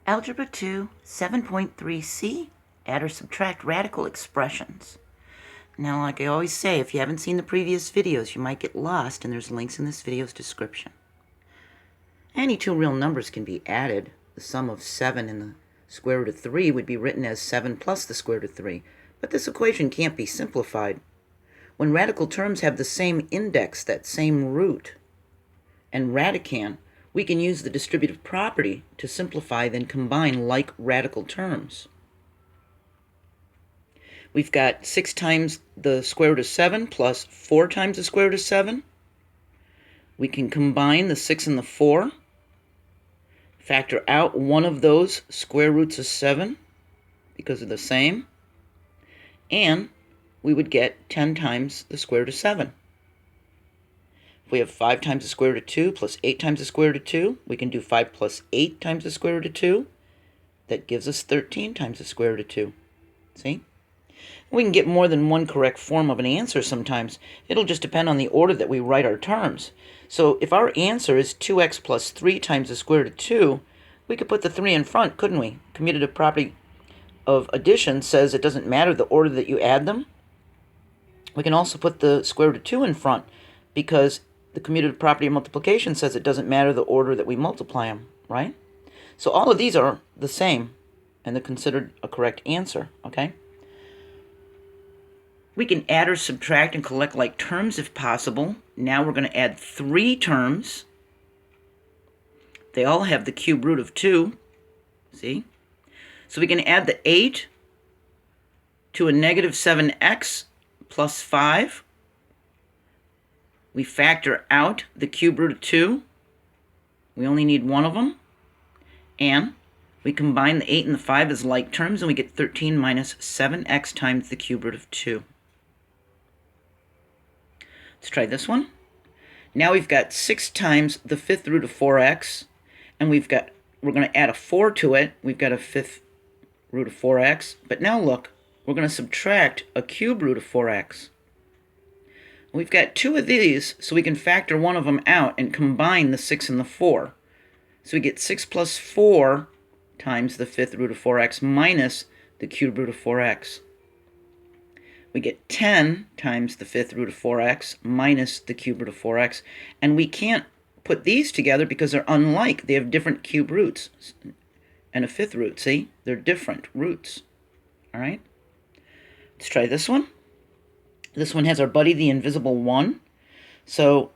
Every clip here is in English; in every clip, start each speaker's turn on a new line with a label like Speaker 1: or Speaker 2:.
Speaker 1: Algebra II, 7.3c, add or subtract radical expressions. Now, like I always say, if you haven't seen the previous videos, you might get lost, and there's links in this video's description. Any two real numbers can be added. The sum of 7 and the square root of 3 would be written as 7 plus the square root of 3, but this equation can't be simplified. When radical terms have the same index, that same root, and radicand, we can use the distributive property to simplify, then combine like radical terms. We've got 6 times the square root of 7 plus 4 times the square root of 7. We can combine the 6 and the 4, factor out one of those square roots of 7 because they're the same, and we would get 10 times the square root of 7. If we have 5 times the square root of 2 plus 8 times the square root of 2, we can do 5 plus 8 times the square root of 2. That gives us 13 times the square root of 2. See? We can get more than one correct form of an answer sometimes. It'll just depend on the order that we write our terms. So if our answer is 2x plus 3 times the square root of 2, we could put the 3 in front, couldn't we? Commutative property of addition says it doesn't matter the order that you add them. We can also put the square root of 2 in front because the commutative property of multiplication says it doesn't matter the order that we multiply them, right? So all of these are the same, and they're considered a correct answer, okay? We can add or subtract and collect like terms if possible. Now we're going to add 3 terms. They all have the cube root of 2, see? So we can add the 8 to a negative 7x plus 5. We factor out the cube root of 2. We only need one of them. And we combine the 8 and the 5 as like terms, and we get 13 minus 7x times the cube root of 2. Let's try this one. Now we've got 6 times the 5th root of 4x, and we're going to add a 4 to it. We've got a 5th root of 4x. But now look, we're going to subtract a cube root of 4x. We've got 2 of these, so we can factor one of them out and combine the 6 and the 4. So we get 6 plus 4 times the 5th root of 4x minus the cube root of 4x. We get 10 times the 5th root of 4x minus the cube root of 4x. And we can't put these together because they're unlike. They have different cube roots and a 5th root. See? They're different roots. All right? Let's try this one. This one has our buddy, the invisible 1. So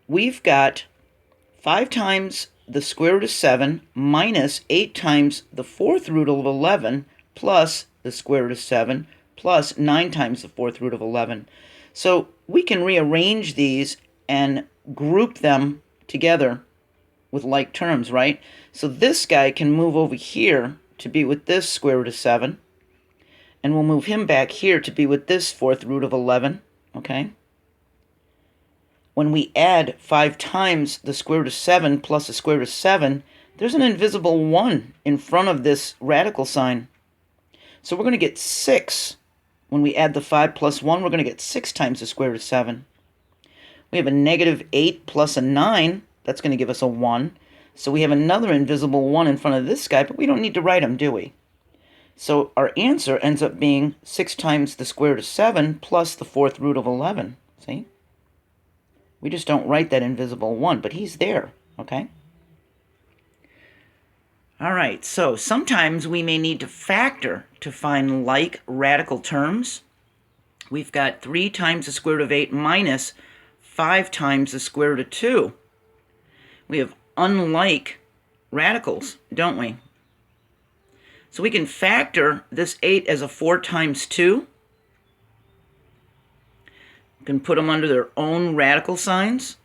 Speaker 1: we've got 5 times the square root of 7 minus 8 times the 4th root of 11 plus the square root of 7 plus 9 times the 4th root of 11. So we can rearrange these and group them together with like terms, right? So this guy can move over here to be with this square root of 7. And we'll move him back here to be with this 4th root of 11, okay? When we add 5 times the square root of 7 plus the square root of 7, there's an invisible 1 in front of this radical sign. So we're going to get 6. When we add the 5 plus 1, we're going to get 6 times the square root of 7. We have a negative 8 plus a 9. That's going to give us a 1. So we have another invisible 1 in front of this guy, but we don't need to write him, do we? So our answer ends up being 6 times the square root of 7 plus the 4th root of 11. See? We just don't write that invisible 1, but he's there, okay? All right, so sometimes we may need to factor to find like radical terms. We've got 3 times the square root of 8 minus 5 times the square root of 2. We have unlike radicals, don't we? So we can factor this 8 as a 4 times 2. We can put them under their own radical signs.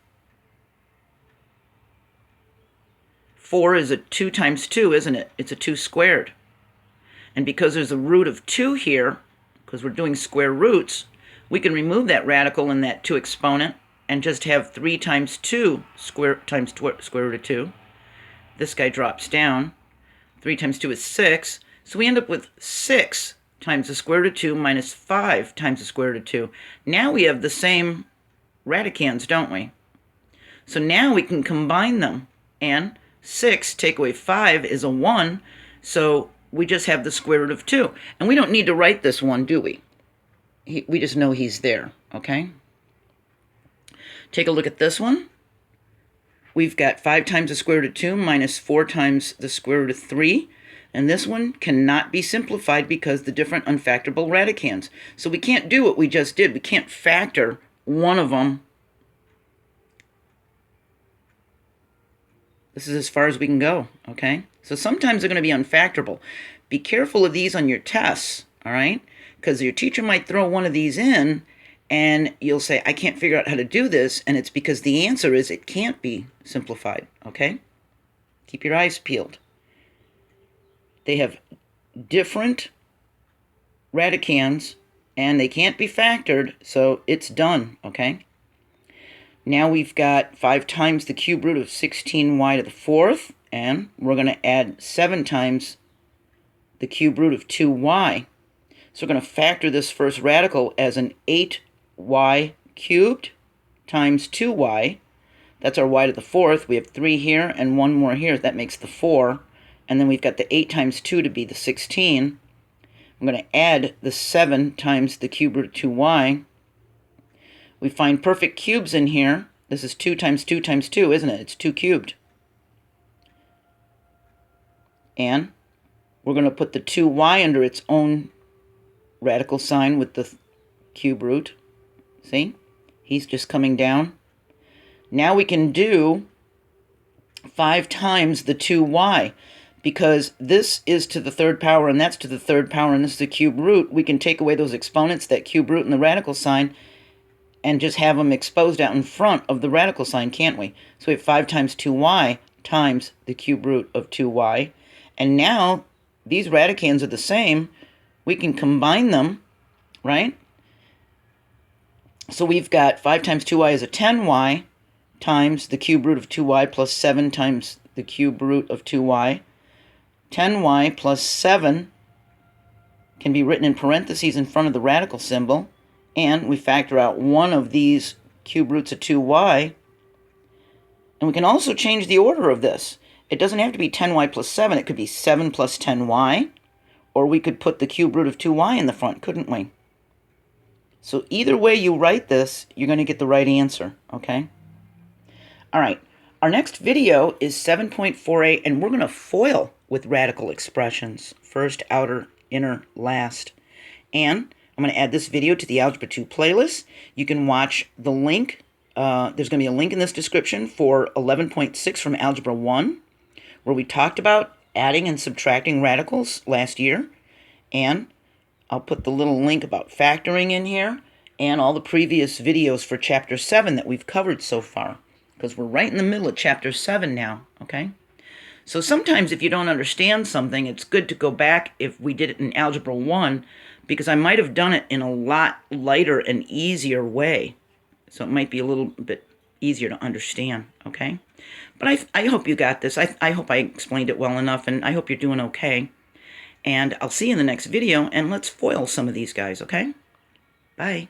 Speaker 1: 4 is a 2 times 2, isn't it? It's a 2 squared. And because there's a root of 2 here, because we're doing square roots, we can remove that radical in that 2 exponent and just have 3 times 2 square root of 2. This guy drops down. 3 times 2 is 6. So we end up with 6 times the square root of 2 minus 5 times the square root of 2. Now we have the same radicands, don't we? So now we can combine them. And 6 take away 5 is a 1. So we just have the square root of 2. And we don't need to write this one, do we? We just know he's there, okay? Take a look at this one. We've got 5 times the square root of 2 minus 4 times the square root of 3. And this one cannot be simplified because the different unfactorable radicands. So we can't do what we just did. We can't factor one of them. This is as far as we can go, okay? So sometimes they're going to be unfactorable. Be careful of these on your tests, all right? Because your teacher might throw one of these in, and you'll say, I can't figure out how to do this, and it's because the answer is it can't be simplified, okay? Keep your eyes peeled. They have different radicands, and they can't be factored, so it's done, okay? Now we've got 5 times the cube root of 16y to the 4th, and we're going to add 7 times the cube root of 2y. So we're going to factor this first radical as an 8y cubed times 2y. That's our y to the 4th. We have 3 here and 1 more here. That makes the 4. And then we've got the 8 times 2 to be the 16. I'm going to add the 7 times the cube root of 2y. We find perfect cubes in here. This is 2 times 2 times 2, isn't it? It's 2 cubed. And we're going to put the 2y under its own radical sign with the cube root. See? He's just coming down. Now we can do 5 times the 2y. Because this is to the 3rd power and that's to the 3rd power and this is the cube root, we can take away those exponents, that cube root and the radical sign, and just have them exposed out in front of the radical sign, can't we? So we have 5 times 2y times the cube root of 2y. And now these radicands are the same. We can combine them, right? So we've got 5 times 2y is a 10y times the cube root of 2y plus 7 times the cube root of 2y. 10y plus 7 can be written in parentheses in front of the radical symbol, and we factor out one of these cube roots of 2y, and we can also change the order of this. It doesn't have to be 10y plus 7, it could be 7 plus 10y, or we could put the cube root of 2y in the front, couldn't we? So either way you write this, you're going to get the right answer, okay? All right, our next video is 7.48, and we're going to FOIL with radical expressions. First, outer, inner, last. And I'm going to add this video to the Algebra 2 playlist. You can watch the link. There's going to be a link in this description for 11.6 from Algebra 1, where we talked about adding and subtracting radicals last year. And I'll put the little link about factoring in here and all the previous videos for Chapter 7 that we've covered so far, because we're right in the middle of Chapter 7 now, okay? So sometimes if you don't understand something, it's good to go back if we did it in Algebra 1, because I might have done it in a lot lighter and easier way. So it might be a little bit easier to understand, okay? But I hope you got this. I hope I explained it well enough, and I hope you're doing okay. And I'll see you in the next video, and let's FOIL some of these guys, okay? Bye.